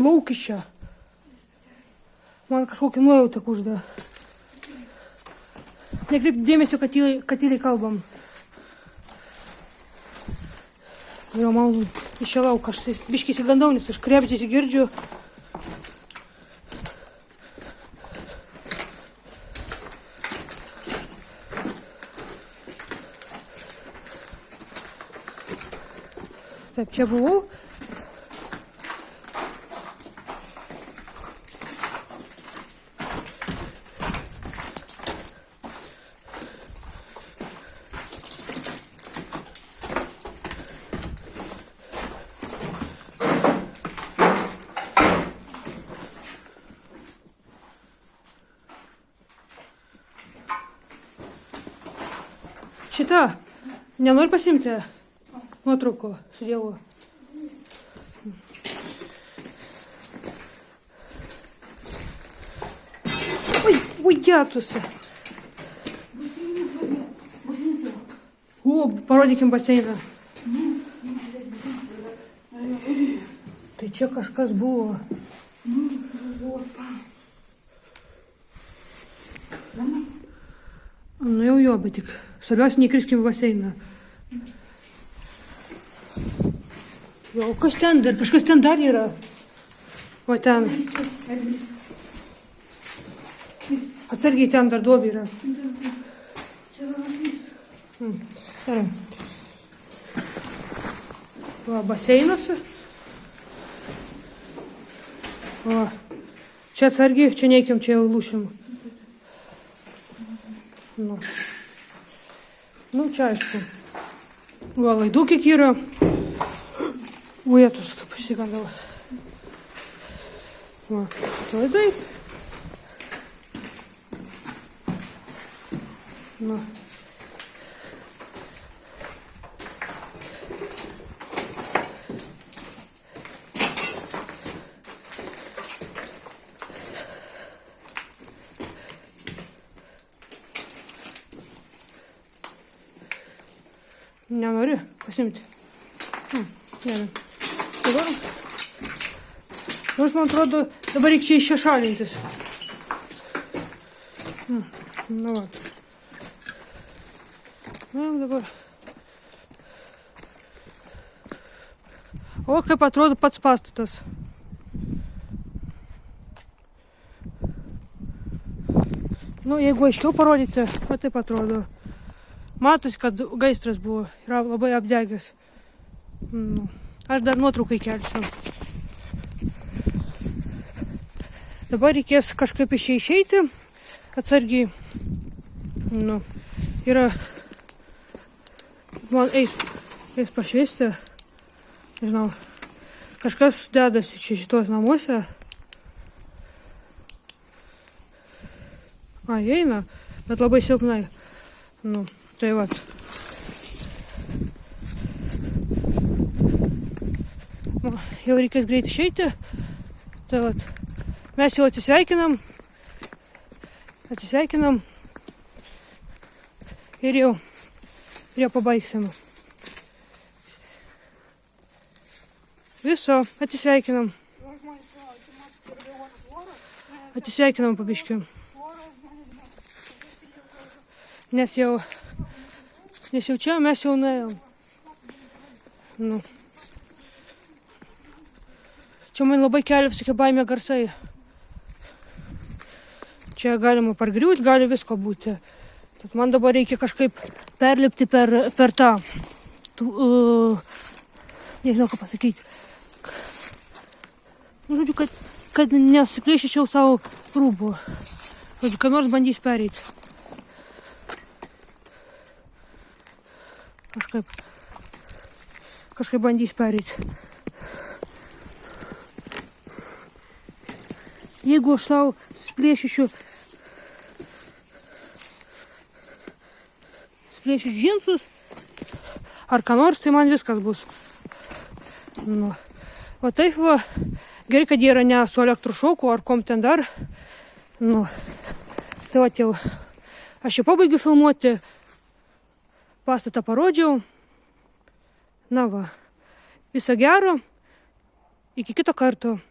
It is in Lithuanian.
laukis čia. Man kažkokį nuojautą kužda. Nekreip dėmesio, kad tyliai kalbam. Jo, man išėlau kažtai. Biškis įgandau, nes aš krepdžiasi girdžiu. Taip, čia buvau. Šitą nenori pasimti nuotraukų su Dievu. Oi, jėtusi. O, parodykim baseiną. Tai čia kažkas buvo. Nu jau jo, bet tik svarbiausia, neįkriskim į baseiną. Jo, kas ten dar? Kažkas ten dar yra. O ten. Atsargiai ten dar duobė yra. Gerai. Va, baseinas. O, čia atsargiai, čia neikim, čia jau lūšim. Nu, čia aišku. Va, laidų kiek yra. Vietos, kaip išsigandau. Va, laidai. Nu. Nenori pasimti. Gerai. Dabar. Nors man atrodo, dabar reikia čia iš čia šalintis. Nu va. Na, dabar. O kaip atrodo pats pastatas. Nu, jeigu aiškiau parodyti, o taip atrodo. Matosi, kad gaisras buvo, yra labai apdegęs. Nu, aš dar nuotraukai kelsiu. Dabar reikės kažkaip iš čia išeiti, atsargiai. Nu, yra, man eis pašviesti, nežinau, kažkas dedasi čia šitos namuose. Eina, bet labai silpnai. Nu, tai vat. Jau reikės greit išeiti. Tai vat. Mes jau atsisveikinam. Ir jau pabaigsim. Viso, atsisveikinam. Atsisveikinam pabiškiu. Nes jau čia mes jau nuėjom. Nu. Čia man labai kelia visokie baimė garsai. Čia galima pargriūti, gali visko būti. Tad man dabar reikia kažkaip perlipti per tą, nežinau ką pasakyti. Nu, žodžiu, kad nesiplėšyčiau savo rūbų. Žodžiu, ką nors bandys pereiti. Kažkaip bandys pereiti. Jeigu aš savo splėšysiu džinsus ar ką nors, tai man viskas bus. Nu. O taip va, gerai, kad jie yra ne su elektrošoku ar kom ten dar. Nu. Tai va, jau aš jau pabaigiu filmuoti. Pastatą parodžiau. Na va. Viso gero. Iki kito karto.